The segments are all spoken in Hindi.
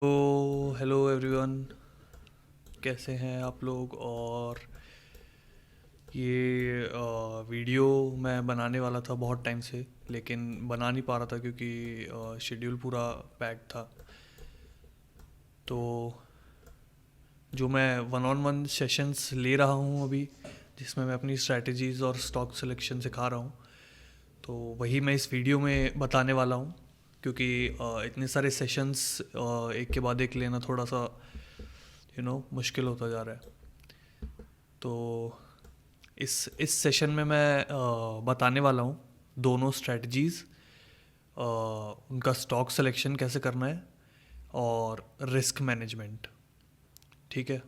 तो हेलो एवरीवन, कैसे हैं आप लोग। और ये वीडियो मैं बनाने वाला था बहुत टाइम से, लेकिन बना नहीं पा रहा था क्योंकि शेड्यूल पूरा पैक था। तो जो मैं वन ऑन वन सेशंस ले रहा हूँ अभी, जिसमें मैं अपनी स्ट्रैटेजीज़ और स्टॉक सिलेक्शन सिखा रहा हूँ, तो वही मैं इस वीडियो में बताने वाला हूँ। क्योंकि इतने सारे सेशंस एक के बाद एक लेना थोड़ा सा मुश्किल होता जा रहा है। तो इस सेशन में मैं बताने वाला हूँ दोनों स्ट्रेटजीज़, उनका स्टॉक सिलेक्शन कैसे करना है और रिस्क मैनेजमेंट। ठीक है,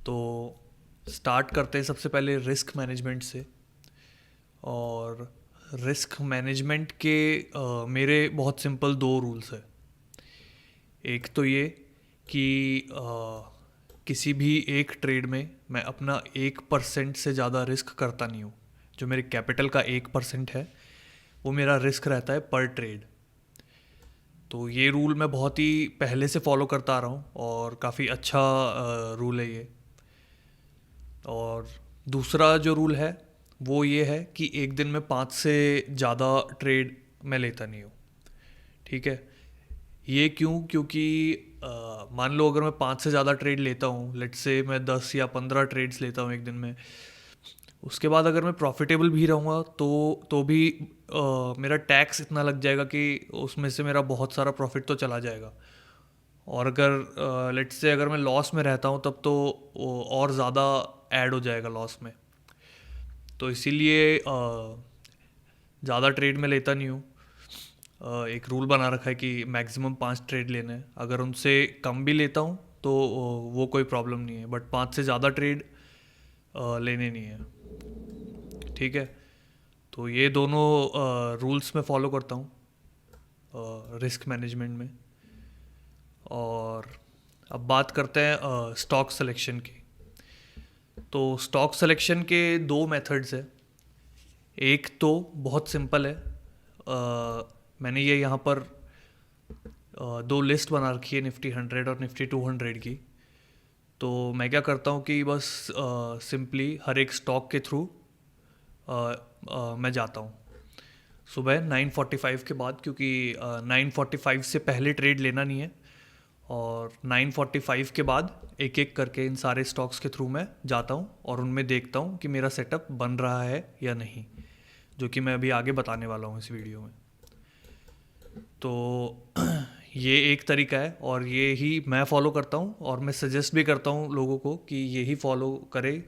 तो स्टार्ट करते हैं सबसे पहले रिस्क मैनेजमेंट से। और रिस्क मैनेजमेंट के मेरे बहुत सिंपल दो रूल्स है। एक तो ये कि किसी भी एक ट्रेड में मैं अपना 1% से ज़्यादा रिस्क करता नहीं हूँ। जो मेरे कैपिटल का 1% है वो मेरा रिस्क रहता है पर ट्रेड। तो ये रूल मैं बहुत ही पहले से फॉलो करता आ रहा हूँ और काफ़ी अच्छा रूल है ये। और दूसरा जो रूल है वो ये है कि एक दिन में 5 से ज़्यादा ट्रेड मैं लेता नहीं हूँ। ठीक है, ये क्यों? क्योंकि मान लो अगर मैं 5 से ज़्यादा ट्रेड लेता हूँ, लेट्स से मैं 10 या 15 ट्रेड्स लेता हूँ एक दिन में, उसके बाद अगर मैं प्रॉफिटेबल भी रहूँगा तो भी मेरा टैक्स इतना लग जाएगा कि उसमें से मेरा बहुत सारा प्रॉफिट तो चला जाएगा। और अगर लेट्स से अगर मैं लॉस में रहता हूँ तब तो और ज़्यादा ऐड हो जाएगा लॉस में। तो इसीलिए ज़्यादा ट्रेड में लेता नहीं हूँ। एक रूल बना रखा है कि मैक्सिमम 5 ट्रेड लेने हैं। अगर उनसे कम भी लेता हूँ तो वो कोई प्रॉब्लम नहीं है, बट 5 से ज़्यादा ट्रेड लेने नहीं है। ठीक है, तो ये दोनों रूल्स मैं फॉलो करता हूँ रिस्क मैनेजमेंट में। और अब बात करते हैं स्टॉक सिलेक्शन की। तो स्टॉक सिलेक्शन के दो मेथड्स हैं। एक तो बहुत सिंपल है, मैंने ये यहाँ पर दो लिस्ट बना रखी है, निफ्टी 100 और निफ्टी 200 की। तो मैं क्या करता हूँ कि बस सिंपली हर एक स्टॉक के थ्रू मैं जाता हूँ सुबह 9:45 के बाद, क्योंकि 9:45 से पहले ट्रेड लेना नहीं है। और 9:45 के बाद एक एक करके इन सारे स्टॉक्स के थ्रू मैं जाता हूँ और उनमें देखता हूँ कि मेरा सेटअप बन रहा है या नहीं, जो कि मैं अभी आगे बताने वाला हूँ इस वीडियो में। तो ये एक तरीका है और ये ही मैं फॉलो करता हूँ, और मैं सजेस्ट भी करता हूँ लोगों को कि यही फॉलो करें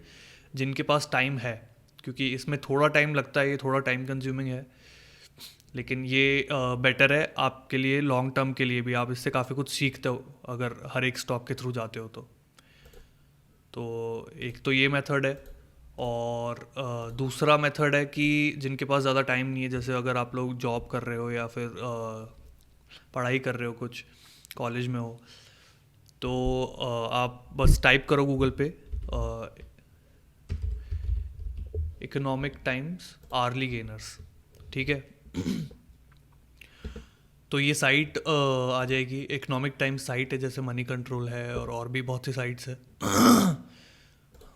जिनके पास टाइम है। क्योंकि इसमें थोड़ा टाइम लगता है, ये थोड़ा टाइम कंज्यूमिंग है, लेकिन ये बेटर है आपके लिए। लॉन्ग टर्म के लिए भी आप इससे काफ़ी कुछ सीखते हो अगर हर एक स्टॉक के थ्रू जाते हो तो एक तो ये मेथड है। और दूसरा मेथड है कि जिनके पास ज़्यादा टाइम नहीं है, जैसे अगर आप लोग जॉब कर रहे हो या फिर पढ़ाई कर रहे हो, कुछ कॉलेज में हो, तो आप बस टाइप करो गूगल पे इकोनॉमिक टाइम्स आर्ली गेनर्स। ठीक है, तो ये साइट आ जाएगी। इकोनॉमिक टाइम्स साइट है, जैसे मनी कंट्रोल है और भी बहुत सी साइट्स है।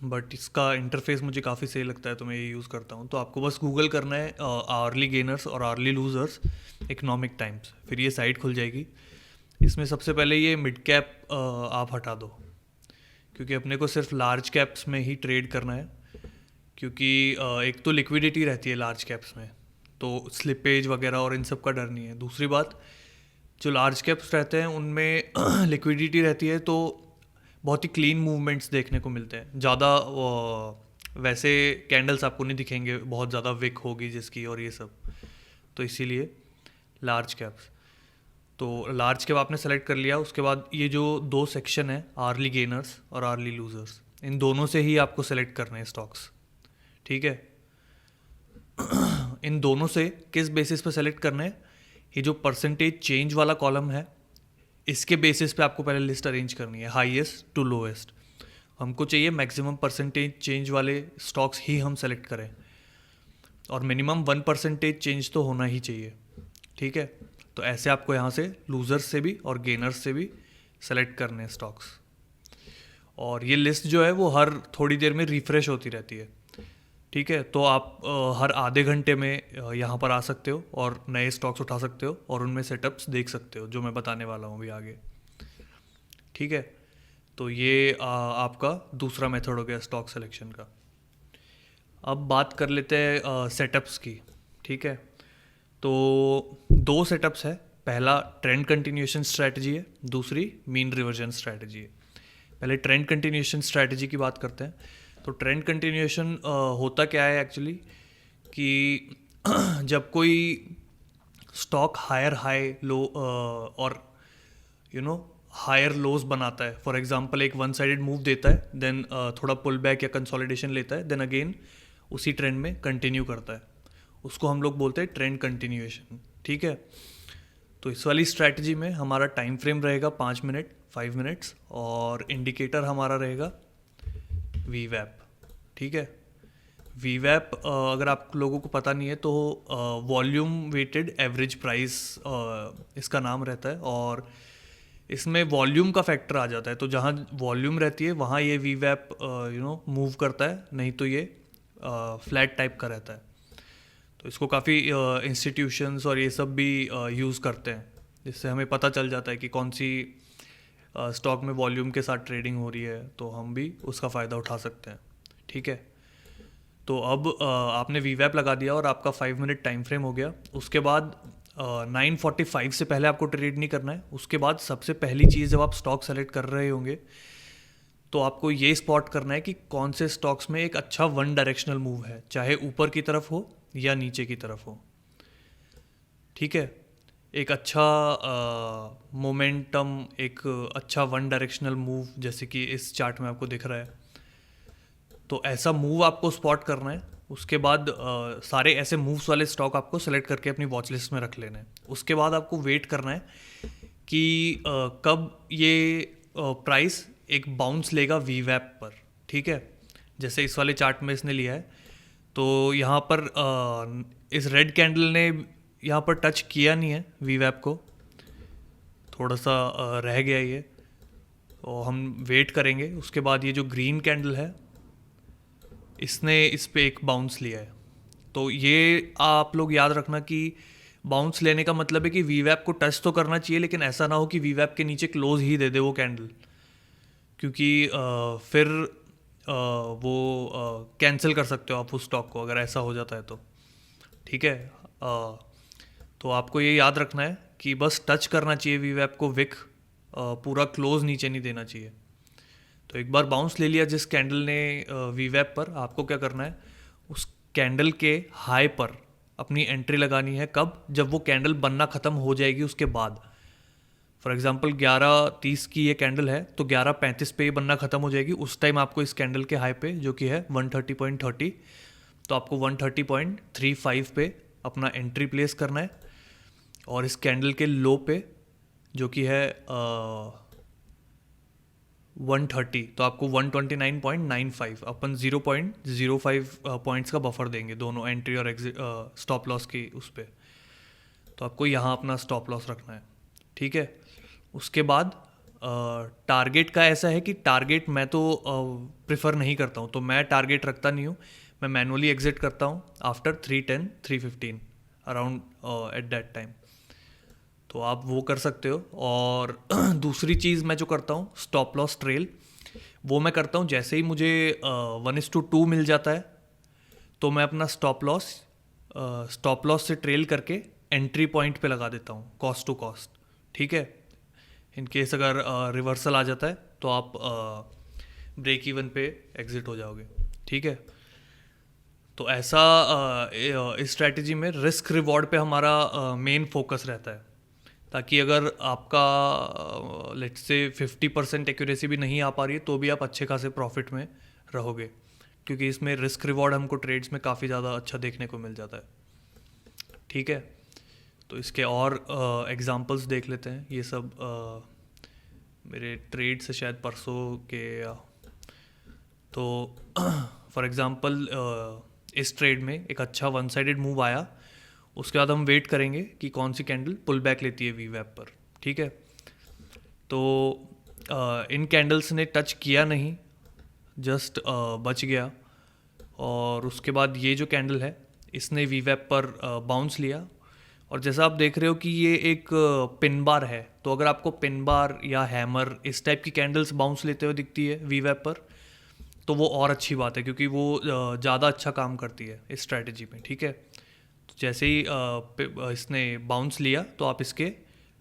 बट इसका इंटरफेस मुझे काफ़ी सही लगता है तो मैं ये यूज़ करता हूँ। तो आपको बस गूगल करना है आर्ली गेनर्स और आर्ली लूजर्स इकोनॉमिक टाइम्स, फिर ये साइट खुल जाएगी। इसमें सबसे पहले ये मिड कैप आप हटा दो, क्योंकि अपने को सिर्फ लार्ज कैप्स में ही ट्रेड करना है। क्योंकि एक तो लिक्विडिटी रहती है लार्ज कैप्स में, तो स्लिपेज वगैरह और इन सब का डर नहीं है। दूसरी बात, जो लार्ज कैप्स रहते हैं उनमें लिक्विडिटी रहती है, तो बहुत ही क्लीन मूवमेंट्स देखने को मिलते हैं। ज़्यादा वैसे कैंडल्स आपको नहीं दिखेंगे, बहुत ज़्यादा विक होगी जिसकी और ये सब। तो इसीलिए लार्ज कैप्स, तो लार्ज कैप आपने सेलेक्ट कर लिया। उसके बाद ये जो दो सेक्शन है, आर्ली गेनर्स और आर्ली लूजर्स, इन दोनों से ही आपको सेलेक्ट करने हैं स्टॉक्स। ठीक है, इन दोनों से किस बेसिस पे सेलेक्ट करना है? ये जो परसेंटेज चेंज वाला कॉलम है, इसके बेसिस पे आपको पहले लिस्ट अरेंज करनी है, हाईएस्ट टू लोएस्ट। हमको चाहिए मैक्सिमम परसेंटेज चेंज वाले स्टॉक्स ही हम सेलेक्ट करें, और मिनिमम 1% चेंज तो होना ही चाहिए। ठीक है, तो ऐसे आपको यहाँ से लूजर्स से भी और गेनर्स से भी सेलेक्ट करने हैं स्टॉक्स। और ये लिस्ट जो है वो हर थोड़ी देर में रिफ़्रेश होती रहती है। ठीक है, तो आप हर आधे घंटे में यहाँ पर आ सकते हो और नए स्टॉक्स उठा सकते हो और उनमें सेटअप्स देख सकते हो, जो मैं बताने वाला हूँ अभी आगे। ठीक है, तो ये आपका दूसरा मेथड हो गया स्टॉक सिलेक्शन का। अब बात कर लेते हैं सेटअप्स की। ठीक है, तो दो सेटअप्स है, पहला ट्रेंड कंटिन्यूएशन स्ट्रैटेजी है, दूसरी मीन रिवर्जन स्ट्रैटेजी है। पहले ट्रेंड कंटिन्यूएशन स्ट्रैटेजी की बात करते हैं। तो ट्रेंड कंटिन्यूएशन होता क्या है एक्चुअली, कि जब कोई स्टॉक हायर हाई लो और हायर लोज बनाता है, फॉर एग्जांपल एक वन साइडेड मूव देता है, देन थोड़ा पुल बैक या कंसोलिडेशन लेता है, देन अगेन उसी ट्रेंड में कंटिन्यू करता है, उसको हम लोग बोलते हैं ट्रेंड कंटिन्यूएशन। ठीक है, तो इस वाली स्ट्रैटेजी में हमारा टाइम फ्रेम रहेगा 5 मिनट 5 मिनट्स और इंडिकेटर हमारा रहेगा वीवैप। ठीक है, वीवैप अगर आप लोगों को पता नहीं है तो वॉल्यूम वेटेड एवरेज प्राइस इसका नाम रहता है, और इसमें वॉल्यूम का फैक्टर आ जाता है। तो जहाँ वॉल्यूम रहती है वहाँ ये वीवैप मूव करता है, नहीं तो ये फ्लैट टाइप का रहता है। तो इसको काफ़ी इंस्टीट्यूशंस और ये सब भी यूज़ करते हैं, जिससे हमें पता चल जाता है कि कौन सी स्टॉक में वॉल्यूम के साथ ट्रेडिंग हो रही है, तो हम भी उसका फ़ायदा उठा सकते हैं। ठीक है, तो अब आपने वीवैप लगा दिया और आपका 5 मिनट टाइम फ्रेम हो गया। उसके बाद 9:45 से पहले आपको ट्रेड नहीं करना है। उसके बाद सबसे पहली चीज़, जब आप स्टॉक सेलेक्ट कर रहे होंगे तो आपको ये स्पॉट करना है कि कौन से स्टॉक्स में एक अच्छा वन डायरेक्शनल मूव है, चाहे ऊपर की तरफ हो या नीचे की तरफ हो। ठीक है, एक अच्छा मोमेंटम, एक अच्छा वन डायरेक्शनल मूव, जैसे कि इस चार्ट में आपको दिख रहा है, तो ऐसा मूव आपको स्पॉट करना है। उसके बाद सारे ऐसे मूव्स वाले स्टॉक आपको सेलेक्ट करके अपनी वॉच लिस्ट में रख लेना है। उसके बाद आपको वेट करना है कि कब ये प्राइस एक बाउंस लेगा वीवैप पर। ठीक है, जैसे इस वाले चार्ट में इसने लिया है, तो यहाँ पर इस रेड कैंडल ने यहाँ पर टच किया नहीं है वीवैप को, थोड़ा सा रह गया ये, और हम वेट करेंगे। उसके बाद ये जो ग्रीन कैंडल है, इसने इस पे एक बाउंस लिया है। तो ये आप लोग याद रखना कि बाउंस लेने का मतलब है कि वीवैप को टच तो करना चाहिए, लेकिन ऐसा ना हो कि वीवैप के नीचे क्लोज ही दे दे वो कैंडल, क्योंकि फिर वो कैंसिल कर सकते हो आप उस स्टॉक को, अगर ऐसा हो जाता है तो। ठीक है, तो आपको ये याद रखना है कि बस टच करना चाहिए वीवैप को, विक पूरा क्लोज नीचे नहीं देना चाहिए। तो एक बार बाउंस ले लिया जिस कैंडल ने वीवैप पर, आपको क्या करना है, उस कैंडल के हाई पर अपनी एंट्री लगानी है। कब? जब वो कैंडल बनना ख़त्म हो जाएगी उसके बाद। फॉर एग्जांपल 11:30 की ये कैंडल है, तो 11:35 पे ये बनना ख़त्म हो जाएगी। उस टाइम आपको इस कैंडल के हाई पे, जो कि है 130.30, तो आपको 130.35 पे अपना एंट्री प्लेस करना है। और इस कैंडल के लो पे, जो कि है 130, तो आपको 129.95, अपन 0.05 पॉइंट्स का बफर देंगे दोनों एंट्री और एग्जिट स्टॉप लॉस की उस पर। तो आपको यहाँ अपना स्टॉप लॉस रखना है। ठीक है, उसके बाद टारगेट का ऐसा है कि टारगेट मैं तो प्रिफर नहीं करता हूँ, तो मैं टारगेट रखता नहीं हूँ, मैं मैनुअली एग्जिट करता हूँ after 3:10 3:15 around at that time. तो आप वो कर सकते हो। और दूसरी चीज़ मैं जो करता हूँ, स्टॉप लॉस ट्रेल, वो मैं करता हूँ जैसे ही मुझे 1:2 मिल जाता है, तो मैं अपना स्टॉप लॉस से ट्रेल करके एंट्री पॉइंट पे लगा देता हूँ, कॉस्ट टू कॉस्ट। ठीक है, इन केस अगर रिवर्सल आ जाता है तो आप ब्रेक इवन पे एग्जिट हो जाओगे। ठीक है, तो ऐसा इस स्ट्रैटेजी में रिस्क रिवॉर्ड पे हमारा मेन फोकस रहता है, ताकि अगर आपका लेट्स से 50% एक्यूरेसी भी नहीं आ पा रही है, तो भी आप अच्छे खासे प्रॉफिट में रहोगे, क्योंकि इसमें रिस्क रिवॉर्ड हमको ट्रेड्स में काफ़ी ज़्यादा अच्छा देखने को मिल जाता है। ठीक है, तो इसके और एग्जांपल्स देख लेते हैं। ये सब मेरे ट्रेड से शायद परसों के, तो फॉर एग्जांपल इस ट्रेड में एक अच्छा वन साइडेड मूव आया, उसके बाद हम वेट करेंगे कि कौन सी कैंडल पुल बैक लेती है वीवैप पर। ठीक है, तो इन कैंडल्स ने टच किया नहीं, जस्ट बच गया। और उसके बाद ये जो कैंडल है इसने वीवैप पर बाउंस लिया। और जैसा आप देख रहे हो कि ये एक पिन बार है, तो अगर आपको पिन बार या हैमर इस टाइप की कैंडल्स बाउंस लेते हुए दिखती है वीवैप पर, तो वो और अच्छी बात है, क्योंकि वो ज़्यादा अच्छा काम करती है इस स्ट्रैटेजी में। ठीक है, तो जैसे ही इसने बाउंस लिया तो आप इसके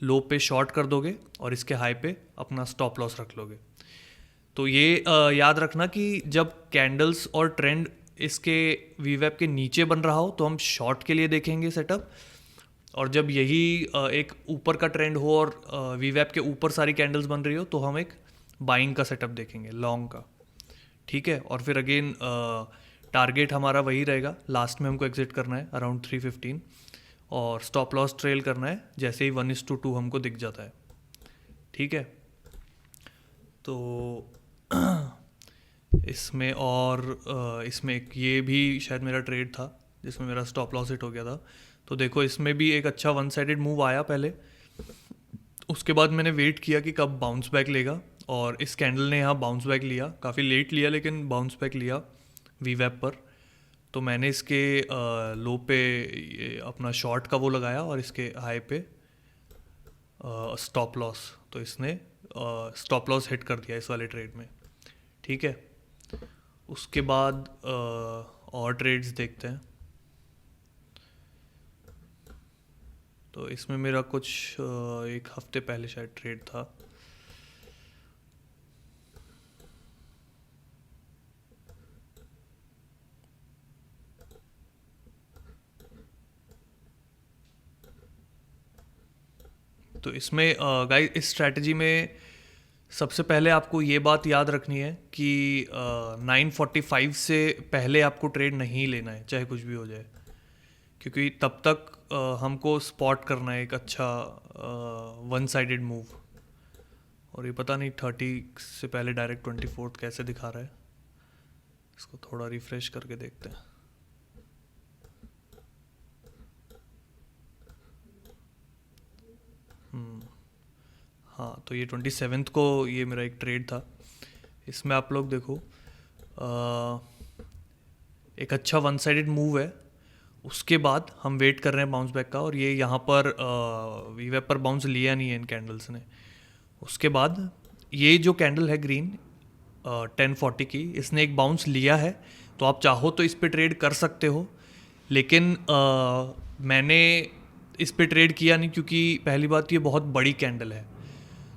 लो पे शॉर्ट कर दोगे और इसके हाई पे अपना स्टॉप लॉस रख लोगे। तो ये याद रखना कि जब कैंडल्स और ट्रेंड इसके वीवैप के नीचे बन रहा हो तो हम शॉर्ट के लिए देखेंगे सेटअप, और जब यही एक ऊपर का ट्रेंड हो और वीवैप के ऊपर सारी कैंडल्स बन रही हो तो हम एक बाइंग का सेटअप देखेंगे, लॉन्ग का। ठीक है, और फिर अगेन टारगेट हमारा वही रहेगा, लास्ट में हमको एग्जिट करना है अराउंड 315, और स्टॉप लॉस ट्रेल करना है जैसे ही 1:2 हमको दिख जाता है। ठीक है, तो इसमें और इसमें एक ये भी शायद मेरा ट्रेड था जिसमें मेरा स्टॉप लॉस हिट हो गया था। तो देखो इसमें भी एक अच्छा वन साइडेड मूव आया पहले, उसके बाद मैंने वेट किया कि कब बाउंस बैक लेगा, और इस कैंडल ने यहाँ बाउंस बैक लिया, काफ़ी लेट लिया लेकिन बाउंस बैक लिया वीवैप पर। तो मैंने इसके लो पे अपना शॉर्ट का वो लगाया और इसके हाई पे स्टॉप लॉस, तो इसने स्टॉप लॉस हिट कर दिया इस वाले ट्रेड में। ठीक है, उसके बाद और ट्रेड्स देखते हैं। तो इसमें मेरा कुछ एक हफ्ते पहले शायद ट्रेड था। तो इसमें गाइस इस स्ट्रैटेजी में सबसे पहले आपको ये बात याद रखनी है कि 9:45 से पहले आपको ट्रेड नहीं लेना है, चाहे कुछ भी हो जाए, क्योंकि तब तक हमको स्पॉट करना है एक अच्छा वन साइडेड मूव। और ये पता नहीं 30 से पहले डायरेक्ट 24 कैसे दिखा रहा है, इसको थोड़ा रिफ्रेश करके देखते हैं। हाँ, तो ये 27 को ये मेरा एक ट्रेड था। इसमें आप लोग देखो एक अच्छा वन साइडेड मूव है, उसके बाद हम वेट कर रहे हैं बाउंस बैक का, और ये यहाँ पर वीवैप पर बाउंस लिया नहीं है इन कैंडल्स ने। उसके बाद ये जो कैंडल है ग्रीन 1040 की, इसने एक बाउंस लिया है, तो आप चाहो तो इस पे ट्रेड कर सकते हो, लेकिन मैंने इस पे ट्रेड किया नहीं, क्योंकि पहली बात ये बहुत बड़ी कैंडल है।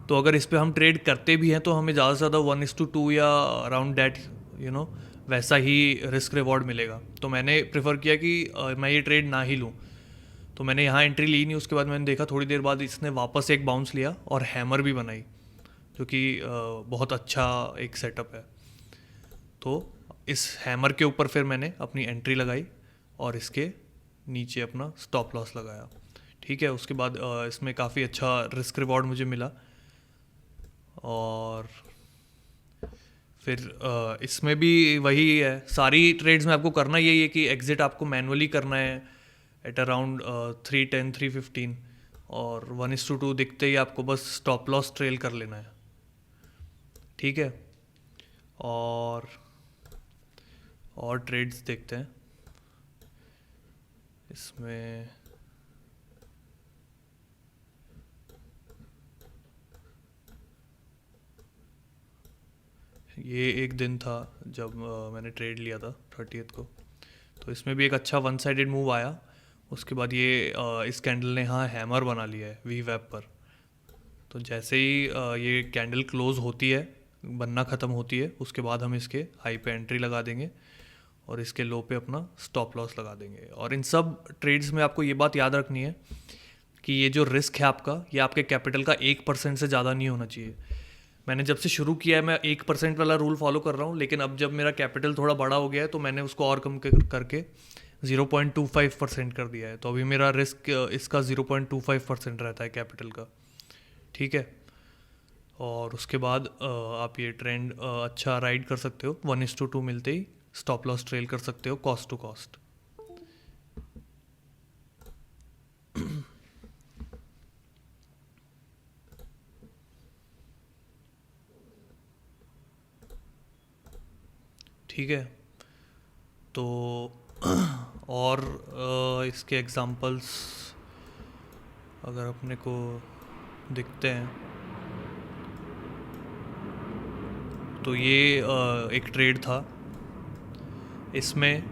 तो अगर इस पे हम ट्रेड करते भी हैं तो हमें ज़्यादा से ज़्यादा 1:2 या अराउंड डैट वैसा ही रिस्क रिवॉर्ड मिलेगा। तो मैंने प्रेफर किया कि मैं ये ट्रेड ना ही लूँ, तो मैंने यहाँ एंट्री ली नहीं। उसके बाद मैंने देखा थोड़ी देर बाद इसने वापस एक बाउंस लिया और हैमर भी बनाई, जो कि बहुत अच्छा एक सेटअप है। तो इस हैमर के ऊपर फिर मैंने अपनी एंट्री लगाई और इसके नीचे अपना स्टॉप लॉस लगाया। ठीक है, उसके बाद इसमें काफ़ी अच्छा रिस्क रिवॉर्ड मुझे मिला। और फिर इसमें भी वही है, सारी ट्रेड्स में आपको करना यही है कि एग्ज़िट आपको मैनुअली करना है एट अराउंड 310 315, और 1:2 दिखते ही आपको बस स्टॉप लॉस ट्रेल कर लेना है। ठीक है, और ट्रेड्स देखते हैं इसमें। ये एक दिन था जब मैंने ट्रेड लिया था 30th को, तो इसमें भी एक अच्छा वन साइडेड मूव आया। उसके बाद ये इस कैंडल ने यहाँ हैमर बना लिया है वी वेब पर। तो जैसे ही ये कैंडल क्लोज होती है, बनना ख़त्म होती है, उसके बाद हम इसके हाई पे एंट्री लगा देंगे और इसके लो पे अपना स्टॉप लॉस लगा देंगे। और इन सब ट्रेड्स में आपको ये बात याद रखनी है कि ये जो रिस्क है आपका, ये आपके कैपिटल का 1% से ज़्यादा नहीं होना चाहिए। मैंने जब से शुरू किया है मैं 1% वाला रूल फॉलो कर रहा हूँ, लेकिन अब जब मेरा कैपिटल थोड़ा बड़ा हो गया है तो मैंने उसको और कम करके 0.25% कर दिया है। तो अभी मेरा रिस्क इसका 0.25% रहता है कैपिटल का। ठीक है, और उसके बाद आप ये ट्रेंड अच्छा राइड कर सकते हो, 1:2 मिलते ही स्टॉप लॉस ट्रेल कर सकते हो कॉस्ट टू कॉस्ट। ठीक है। तो और इसके एग्जांपल्स अगर अपने को दिखते हैं तो ये एक ट्रेड था। इसमें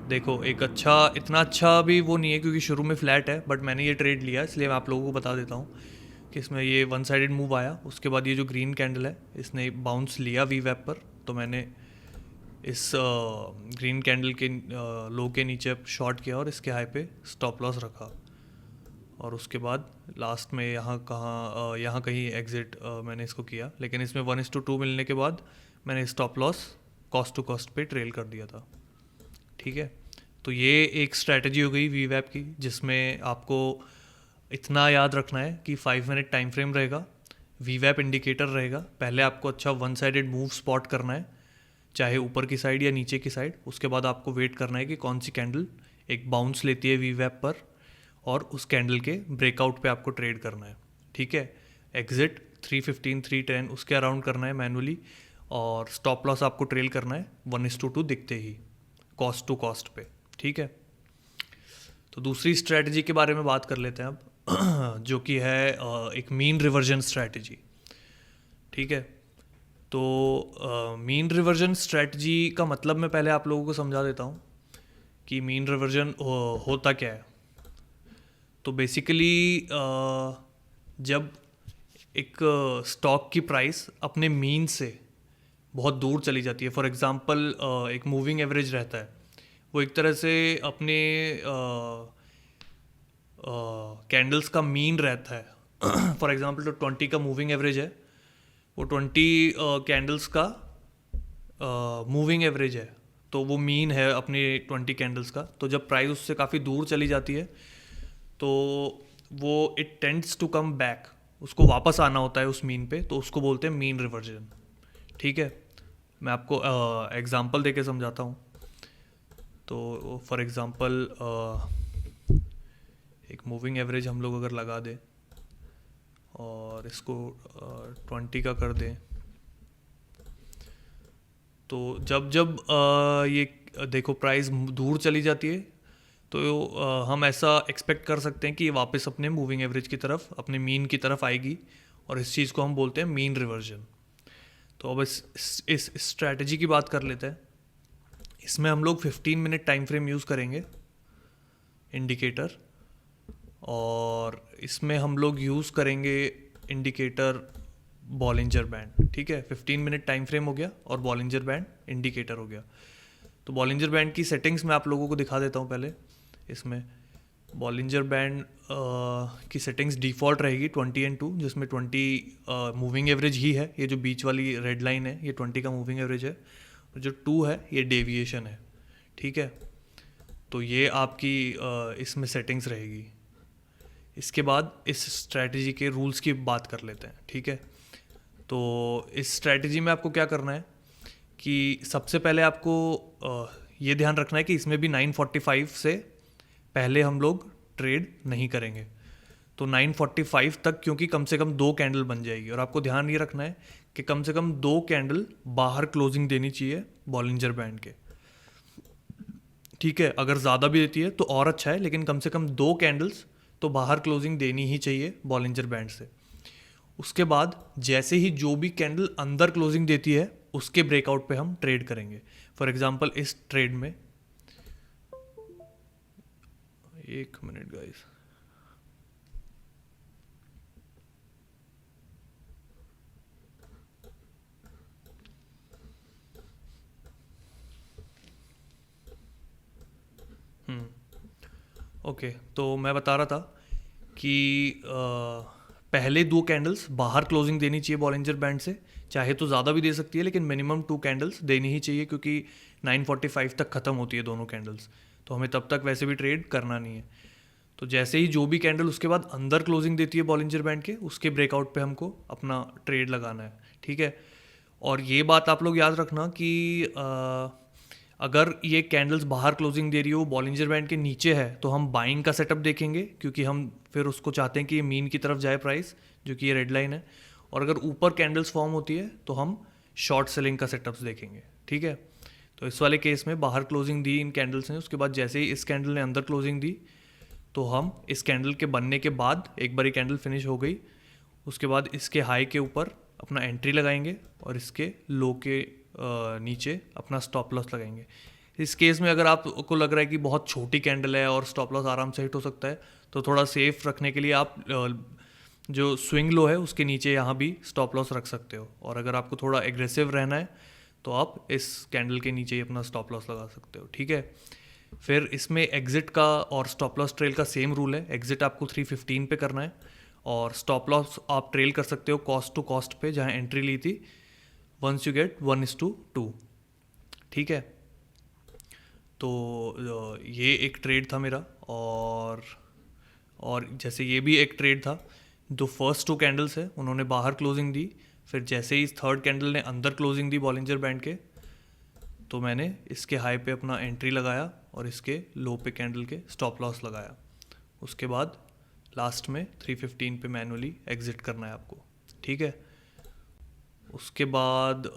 देखो एक अच्छा, इतना अच्छा भी वो नहीं है क्योंकि शुरू में फ्लैट है, बट मैंने ये ट्रेड लिया इसलिए मैं आप लोगों को बता देता हूँ कि इसमें ये वन साइडेड मूव आया। उसके बाद ये जो ग्रीन कैंडल है इसने बाउंस लिया वी वेब पर, तो मैंने इस ग्रीन कैंडल के लो के नीचे शॉर्ट किया और इसके हाई पे स्टॉप लॉस रखा। और उसके बाद लास्ट में यहाँ कहीं एग्ज़िट मैंने इसको किया, लेकिन इसमें 1:2 मिलने के बाद मैंने stop loss cost to cost पे ट्रेल कर दिया था। ठीक है, तो ये एक स्ट्रैटेजी हो गई वी वेब की, जिसमें आपको इतना याद रखना है कि 5 मिनट टाइम फ्रेम रहेगा, वी वेब इंडिकेटर रहेगा। पहले आपको अच्छा वन साइडेड मूव स्पॉट करना है, चाहे ऊपर की साइड या नीचे की साइड। उसके बाद आपको वेट करना है कि कौन सी कैंडल एक बाउंस लेती है वी वेब पर, और उस कैंडल के ब्रेकआउट पे आपको ट्रेड करना है। ठीक है, एग्जिट 315 310 उसके अराउंड करना है मैनुअली, और स्टॉप लॉस आपको ट्रेल करना है 1:2 दिखते ही कॉस्ट टू कॉस्ट पे। ठीक है, तो दूसरी स्ट्रैटेजी के बारे में बात कर लेते हैं अब जो कि है एक मीन रिवर्जन स्ट्रैटेजी। ठीक है, तो मीन रिवर्जन स्ट्रैटेजी का मतलब मैं पहले आप लोगों को समझा देता हूँ कि मीन रिवर्जन होता क्या है। तो बेसिकली जब एक स्टॉक की प्राइस अपने मीन से बहुत दूर चली जाती है, फॉर एग्जांपल एक मूविंग एवरेज रहता है, वो एक तरह से अपने कैंडल्स का मीन रहता है। फॉर एग्जांपल तो 20 का मूविंग एवरेज है, वो 20 कैंडल्स का मूविंग एवरेज है, तो वो मीन है अपने 20 कैंडल्स का। तो जब प्राइस उससे काफ़ी दूर चली जाती है तो वो it tends to come back, उसको वापस आना होता है उस मीन पे, तो उसको बोलते हैं मीन रिवर्जन। ठीक है, मैं आपको एग्जांपल देके समझाता हूँ। तो फॉर एग्जांपल एक मूविंग एवरेज हम लोग अगर लगा दें और इसको 20 का कर दें, तो जब जब ये देखो प्राइस दूर चली जाती है तो हम ऐसा एक्सपेक्ट कर सकते हैं कि ये वापस अपने मूविंग एवरेज की तरफ, अपने मीन की तरफ आएगी, और इस चीज़ को हम बोलते हैं मीन रिवर्जन। तो अब इस स्ट्रैटेजी की बात कर लेते हैं। इसमें हम लोग 15 मिनट टाइम फ्रेम यूज़ करेंगे इंडिकेटर, और इसमें हम लोग यूज़ करेंगे इंडिकेटर बॉलिंजर बैंड। ठीक है, 15 मिनट टाइम फ्रेम हो गया और बॉलिंजर बैंड इंडिकेटर हो गया। तो बॉलिंजर बैंड की सेटिंग्स मैं आप लोगों को दिखा देता हूँ पहले। इसमें बॉलिंजर बैंड की सेटिंग्स डिफ़ॉल्ट रहेगी 20 और 2, जिसमें 20 मूविंग एवरेज ही है, ये जो बीच वाली रेड लाइन है ये 20 का मूविंग एवरेज है, और जो 2 है ये डेविएशन है। ठीक है, तो ये आपकी इसमें सेटिंग्स रहेगी। इसके बाद इस स्ट्रैटेजी के रूल्स की बात कर लेते हैं। ठीक है, तो इस स्ट्रैटेजी में आपको क्या करना है कि सबसे पहले आपको ये ध्यान रखना है कि इसमें भी 9:45 से पहले हम लोग ट्रेड नहीं करेंगे। तो 9:45 तक, क्योंकि कम से कम 2 कैंडल बन जाएगी, और आपको ध्यान ये रखना है कि कम से कम 2 कैंडल बाहर क्लोजिंग देनी चाहिए बॉलिंजर बैंड के। ठीक है, अगर ज़्यादा भी देती है तो और अच्छा है, लेकिन कम से कम 2 कैंडल्स तो बाहर क्लोजिंग देनी ही चाहिए बॉलिंजर बैंड से। उसके बाद जैसे ही जो भी कैंडल अंदर क्लोजिंग देती है उसके ब्रेकआउट पे हम ट्रेड करेंगे। फॉर एग्जांपल इस ट्रेड में, एक मिनट गाइस, ओके, तो मैं बता रहा था कि पहले 2 कैंडल्स बाहर क्लोजिंग देनी चाहिए बॉलिंजर बैंड से, चाहे तो ज़्यादा भी दे सकती है, लेकिन मिनिमम 2 कैंडल्स देनी ही चाहिए, क्योंकि 9:45 तक ख़त्म होती है दोनों कैंडल्स, तो हमें तब तक वैसे भी ट्रेड करना नहीं है। तो जैसे ही जो भी कैंडल उसके बाद अंदर क्लोजिंग देती है बॉलिंजर बैंड के, उसके ब्रेकआउट पे हमको अपना ट्रेड लगाना है। ठीक है, और ये बात आप लोग याद रखना कि अगर ये कैंडल्स बाहर क्लोजिंग दे रही हो, बॉलिंजर बैंड के नीचे है, तो हम बाइंग का सेटअप देखेंगे, क्योंकि हम फिर उसको चाहते हैं कि ये मीन की तरफ जाए प्राइस, जो कि ये रेड लाइन है। और अगर ऊपर कैंडल्स फॉर्म होती है तो हम शॉर्ट सेलिंग का सेटअप्स देखेंगे। ठीक है, तो इस वाले केस में बाहर क्लोजिंग दी इन कैंडल्स ने, उसके बाद जैसे ही इस कैंडल ने अंदर क्लोजिंग दी तो हम इस कैंडल के बनने के बाद, एक बार ये कैंडल फिनिश हो गई, उसके बाद इसके हाई के ऊपर अपना एंट्री लगाएंगे और इसके लो के नीचे अपना स्टॉप लॉस लगाएंगे। इस केस में अगर आपको लग रहा है कि बहुत छोटी कैंडल है और स्टॉप लॉस आराम से हिट हो सकता है, तो थोड़ा सेफ रखने के लिए आप जो स्विंग लो है उसके नीचे यहाँ भी स्टॉप लॉस रख सकते हो। और अगर आपको थोड़ा एग्रेसिव रहना है तो आप इस कैंडल के नीचे ही अपना स्टॉप लॉस लगा सकते हो, ठीक है। फिर इसमें एग्जिट का और स्टॉप लॉस ट्रेल का सेम रूल है। एग्जिट आपको 315 पे करना है और स्टॉप लॉस आप ट्रेल कर सकते हो कॉस्ट टू कॉस्ट पे, जहाँ एंट्री ली थी, वंस यू गेट 1:2, ठीक है। तो ये एक ट्रेड था मेरा। और जैसे ये भी एक ट्रेड था, जो फर्स्ट 2 कैंडल्स है उन्होंने बाहर क्लोजिंग दी, फिर जैसे ही इस थर्ड कैंडल ने अंदर क्लोजिंग दी बॉलिंजर बैंड के, तो मैंने इसके हाई पे अपना एंट्री लगाया और इसके लो पे कैंडल के स्टॉप लॉस लगाया। उसके बाद लास्ट में 315 पे मैनुअली एग्जिट करना है आपको, ठीक है। उसके बाद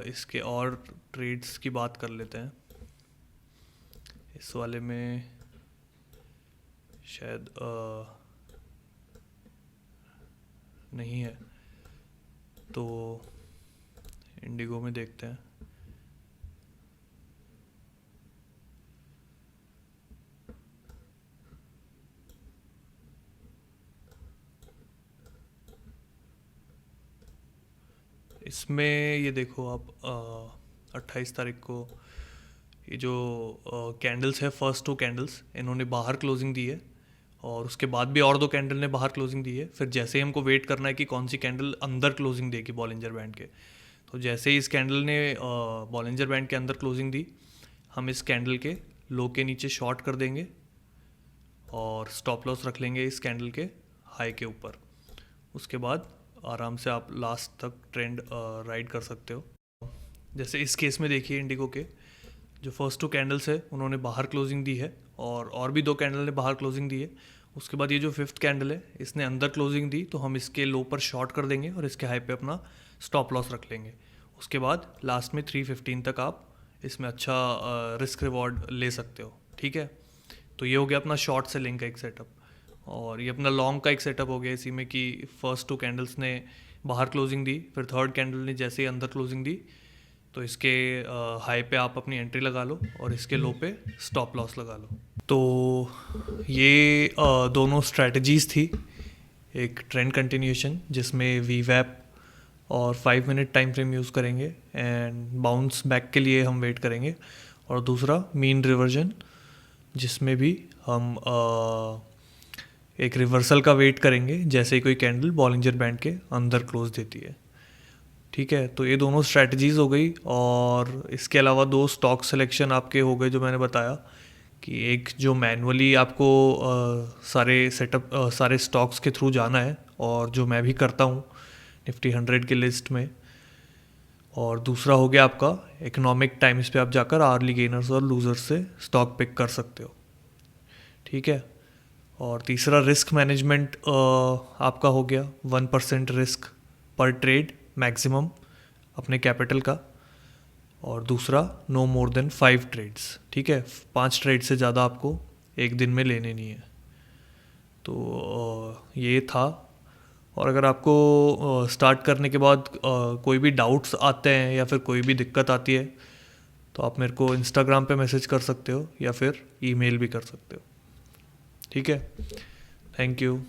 इसके और ट्रेड्स की बात कर लेते हैं। इस वाले में शायद नहीं है, तो इंडिगो में देखते हैं। इसमें ये देखो आप 28 तारीख को ये जो कैंडल्स है, फर्स्ट 2 कैंडल्स इन्होंने बाहर क्लोजिंग दी है और उसके बाद भी और 2 कैंडल ने बाहर क्लोजिंग दी है। फिर जैसे ही हमको वेट करना है कि कौन सी कैंडल अंदर क्लोजिंग देगी बॉलिंजर बैंड के, तो जैसे ही इस कैंडल ने बॉलिंजर बैंड के अंदर क्लोजिंग दी, हम इस कैंडल के लो के नीचे शॉर्ट कर देंगे और स्टॉप लॉस रख लेंगे इस कैंडल के हाई के ऊपर। उसके बाद आराम से आप लास्ट तक ट्रेंड राइड कर सकते हो। जैसे इस केस में देखिए इंडिगो के जो फर्स्ट 2 कैंडल्स है उन्होंने बाहर क्लोजिंग दी है और भी 2 कैंडल ने बाहर क्लोजिंग दी है। उसके बाद ये जो 5th कैंडल है इसने अंदर क्लोजिंग दी, तो हम इसके लो पर शॉर्ट कर देंगे और इसके हाई पे अपना स्टॉप लॉस रख लेंगे। उसके बाद लास्ट में 315 तक आप इसमें अच्छा रिस्क रिवॉर्ड ले सकते हो, ठीक है। तो ये हो गया अपना शॉर्ट सेलिंग का एक सेटअप। और ये अपना लॉन्ग का एक सेटअप हो गया इसी में कि फर्स्ट 2 कैंडल्स ने बाहर क्लोजिंग दी, फिर थर्ड कैंडल ने जैसे ही अंदर क्लोजिंग दी, तो इसके हाई पे आप अपनी एंट्री लगा लो और इसके लो पे स्टॉप लॉस लगा लो। तो ये दोनों स्ट्रैटेजीज़ थी। एक ट्रेंड कंटिन्यूएशन जिसमें वीवैप और 5 मिनट टाइम फ्रेम यूज़ करेंगे एंड बाउंस बैक के लिए हम वेट करेंगे, और दूसरा मीन रिवर्जन जिसमें भी हम एक रिवर्सल का वेट करेंगे जैसे ही कोई कैंडल बॉलिंजर बैंड के अंदर क्लोज देती है, ठीक है। तो ये दोनों स्ट्रैटेजीज़ हो गई। और इसके अलावा 2 स्टॉक सिलेक्शन आपके हो गए जो मैंने बताया, कि एक जो मैनुअली आपको सारे स्टॉक्स के थ्रू जाना है और जो मैं भी करता हूँ निफ्टी 100 के लिस्ट में, और दूसरा हो गया आपका इकोनॉमिक टाइम्स पे आप जाकर आर्ली गेनर्स और लूजर्स से स्टॉक पिक कर सकते हो, ठीक है। और तीसरा रिस्क मैनेजमेंट आपका हो गया 1% रिस्क पर ट्रेड मैक्सिमम अपने कैपिटल का, और दूसरा नो मोर देन 5 ट्रेड्स, ठीक है। 5 ट्रेड से ज़्यादा आपको एक दिन में लेने नहीं है। तो ये था। और अगर आपको स्टार्ट करने के बाद कोई भी डाउट्स आते हैं या फिर कोई भी दिक्कत आती है, तो आप मेरे को इंस्टाग्राम पे मैसेज कर सकते हो या फिर ईमेल भी कर सकते हो, ठीक है। Thank you.